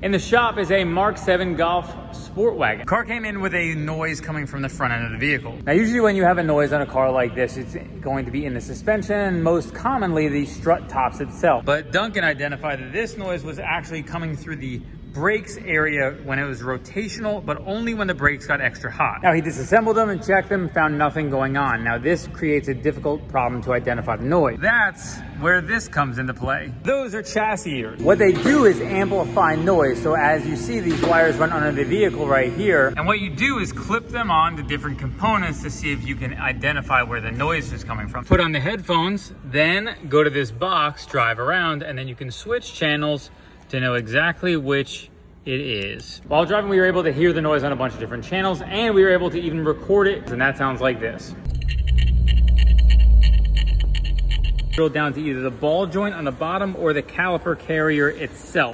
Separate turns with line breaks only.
In the shop is a Mark 7 Golf sport wagon. Car came in with a noise coming from the front end of the vehicle. Now usually when you have a noise on a car like this, it's going to be in the suspension, most commonly the strut tops itself. But Duncan identified that this noise was actually coming through the brakes area when it was rotational, but only when the brakes got extra hot. Now he disassembled them and checked them and found nothing going on. Now this creates a difficult problem to identify the noise. That's where this comes into play. Those are chassis ears. What they do is amplify noise. So as you see, these wires run under the vehicle right here. And what you do is clip them on to different components to see if you can identify where the noise is coming from. Put on the headphones, then go to this box, drive around, and then you can switch channels to know exactly which it is. While driving, we were able to hear the noise on a bunch of different channels, and we were able to even record it, and that sounds like this. Drill down to either the ball joint on the bottom or the caliper carrier itself.